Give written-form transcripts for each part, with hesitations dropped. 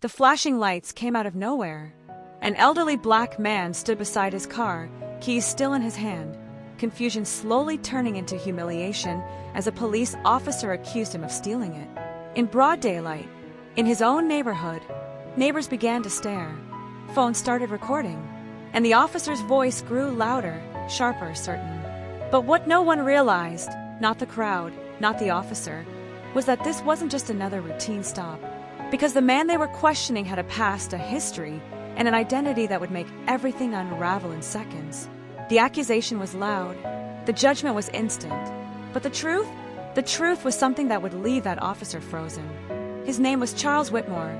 The flashing lights came out of nowhere. An elderly black man stood beside his car, keys still in his hand, confusion slowly turning into humiliation as a police officer accused him of stealing it. In broad daylight, in his own neighborhood, neighbors began to stare. Phones started recording, and the officer's voice grew louder, sharper, certain. But what no one realized, not the crowd, not the officer, was that this wasn't just another routine stop. Because the man they were questioning had a past, a history, and an identity that would make everything unravel in seconds. The accusation was loud. The judgment was instant. But the truth? The truth was something that would leave that officer frozen. His name was Charles Whitmore,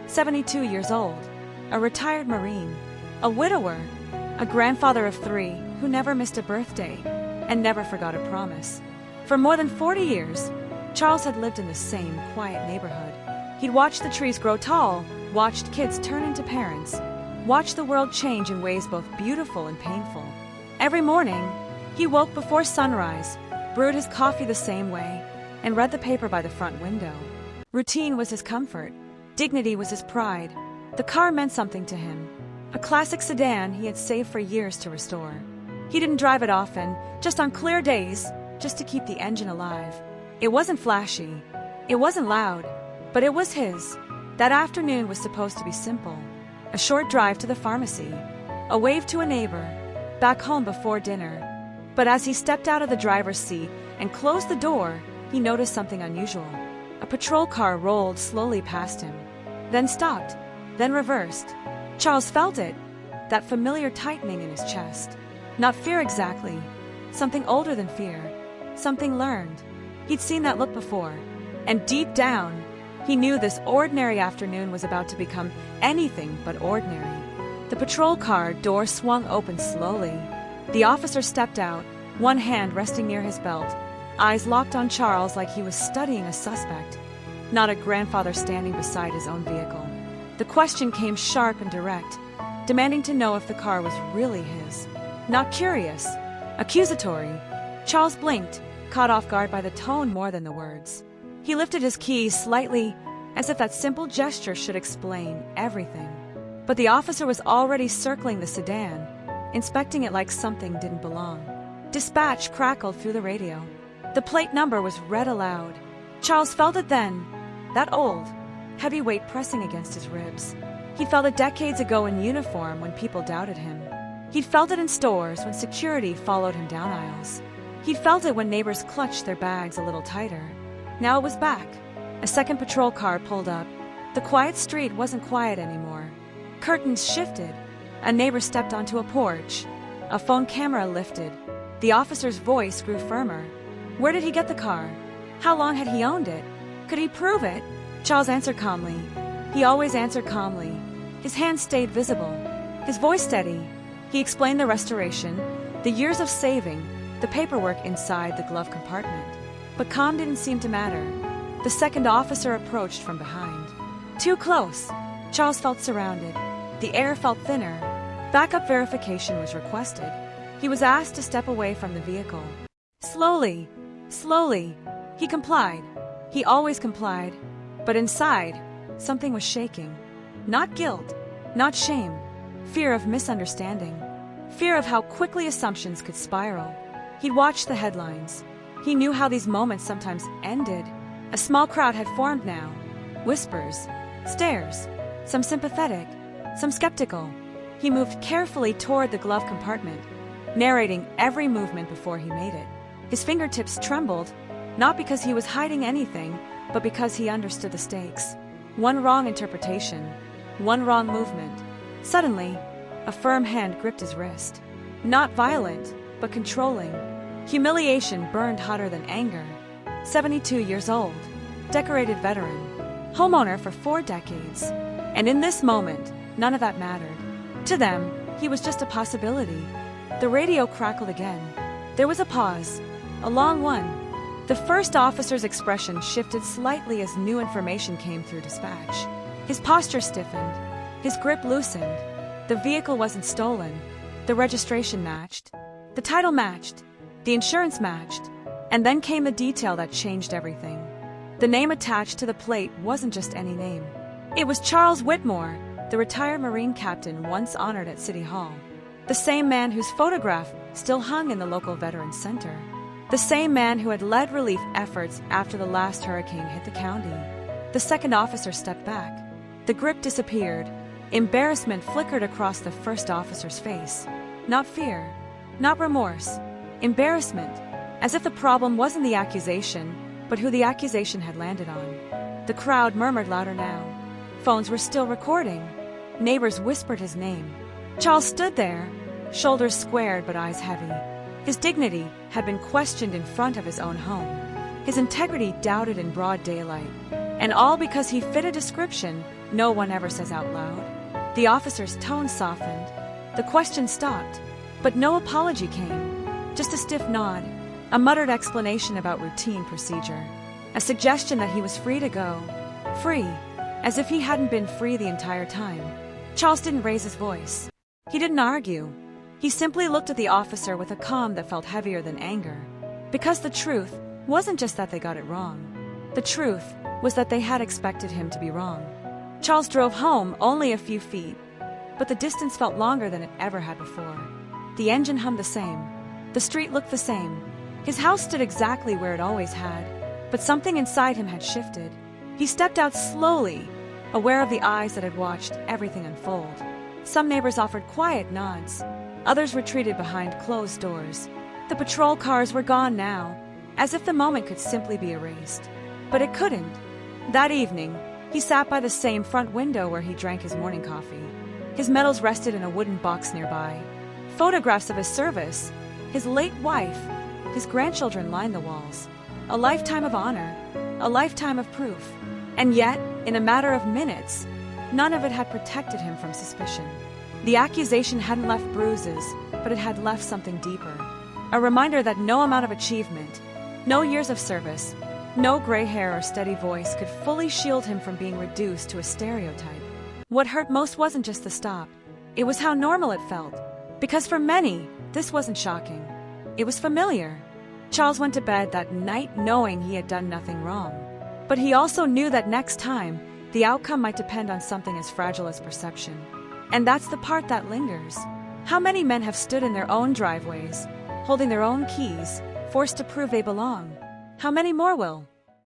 72 years old, a retired Marine, a widower, a grandfather of 3 who never missed a birthday and never forgot a promise. For more than 40 years, Charles had lived in the same quiet neighborhood. He'd watched the trees grow tall, watched kids turn into parents, watched the world change in ways both beautiful and painful. Every morning, he woke before sunrise, brewed his coffee the same way, and read the paper by the front window. Routine was his comfort. Dignity was his pride. The car meant something to him. A classic sedan he had saved for years to restore. He didn't drive it often, just on clear days, just to keep the engine alive. It wasn't flashy. It wasn't loud. But it was his. That afternoon was supposed to be simple. A short drive to the pharmacy. A wave to a neighbor. Back home before dinner. But as he stepped out of the driver's seat and closed the door, he noticed something unusual. A patrol car rolled slowly past him. Then stopped. Then reversed. Charles felt it. That familiar tightening in his chest. Not fear exactly. Something older than fear. Something learned. He'd seen that look before. And deep down, he knew this ordinary afternoon was about to become anything but ordinary. The patrol car door swung open slowly. The officer stepped out, one hand resting near his belt, eyes locked on Charles like he was studying a suspect, not a grandfather standing beside his own vehicle. The question came sharp and direct, demanding to know if the car was really his. Not curious, accusatory. Charles blinked, caught off guard by the tone more than the words. He lifted his keys slightly, as if that simple gesture should explain everything. But the officer was already circling the sedan, inspecting it like something didn't belong. Dispatch crackled through the radio. The plate number was read aloud. Charles felt it then, that old, heavy weight pressing against his ribs. He'd felt it decades ago in uniform when people doubted him. He'd felt it in stores when security followed him down aisles. He'd felt it when neighbors clutched their bags a little tighter. Now it was back. A second patrol car pulled up. The quiet street wasn't quiet anymore. Curtains shifted. A neighbor stepped onto a porch. A phone camera lifted. The officer's voice grew firmer. Where did he get the car? How long had he owned it? Could he prove it? Charles answered calmly. He always answered calmly. His hands stayed visible. His voice steady. He explained the restoration, the years of saving, the paperwork inside the glove compartment. But calm didn't seem to matter. The second officer approached from behind. Too close. Charles felt surrounded. The air felt thinner. Backup verification was requested. He was asked to step away from the vehicle. Slowly, slowly, he complied. He always complied. But inside, something was shaking. Not guilt, not shame. Fear of misunderstanding. Fear of how quickly assumptions could spiral. He'd watched the headlines. He knew how these moments sometimes ended. A small crowd had formed now. Whispers, stares, some sympathetic, some skeptical. He moved carefully toward the glove compartment, narrating every movement before he made it. His fingertips trembled, not because he was hiding anything, but because he understood the stakes. One wrong interpretation, one wrong movement. Suddenly, a firm hand gripped his wrist. Not violent, but controlling. Humiliation burned hotter than anger. 72 years old, decorated veteran, homeowner for 4 decades. And in this moment, none of that mattered. To them, he was just a possibility. The radio crackled again. There was a pause, a long one. The first officer's expression shifted slightly as new information came through dispatch. His posture stiffened, his grip loosened. The vehicle wasn't stolen. The registration matched. The title matched. The insurance matched. And then came the detail that changed everything. The name attached to the plate wasn't just any name. It was Charles Whitmore, the retired Marine captain once honored at City Hall. The same man whose photograph still hung in the local Veterans Center. The same man who had led relief efforts after the last hurricane hit the county. The second officer stepped back. The grip disappeared. Embarrassment flickered across the first officer's face. Not fear, not remorse. Embarrassment, as if the problem wasn't the accusation, but who the accusation had landed on. The crowd murmured louder now. Phones were still recording. Neighbors whispered his name. Charles stood there, shoulders squared but eyes heavy. His dignity had been questioned in front of his own home. His integrity doubted in broad daylight. And all because he fit a description no one ever says out loud. The officer's tone softened. The question stopped, but no apology came. Just a stiff nod, a muttered explanation about routine procedure, a suggestion that he was free to go. Free, as if he hadn't been free the entire time. Charles didn't raise his voice. He didn't argue. He simply looked at the officer with a calm that felt heavier than anger. Because the truth wasn't just that they got it wrong. The truth was that they had expected him to be wrong. Charles drove home only a few feet, but the distance felt longer than it ever had before. The engine hummed the same. The street looked the same. His house stood exactly where it always had, but something inside him had shifted. He stepped out slowly, aware of the eyes that had watched everything unfold. Some neighbors offered quiet nods. Others retreated behind closed doors. The patrol cars were gone now, as if the moment could simply be erased. But it couldn't. That evening, he sat by the same front window where he drank his morning coffee. His medals rested in a wooden box nearby. Photographs of his service, his late wife, his grandchildren lined the walls. A lifetime of honor, a lifetime of proof. And yet, in a matter of minutes, none of it had protected him from suspicion. The accusation hadn't left bruises, but it had left something deeper. A reminder that no amount of achievement, no years of service, no gray hair or steady voice could fully shield him from being reduced to a stereotype. What hurt most wasn't just the stop. It was how normal it felt. Because for many, this wasn't shocking. It was familiar. Charles went to bed that night knowing he had done nothing wrong. But he also knew that next time, the outcome might depend on something as fragile as perception. And that's the part that lingers. How many men have stood in their own driveways, holding their own keys, forced to prove they belong? How many more will?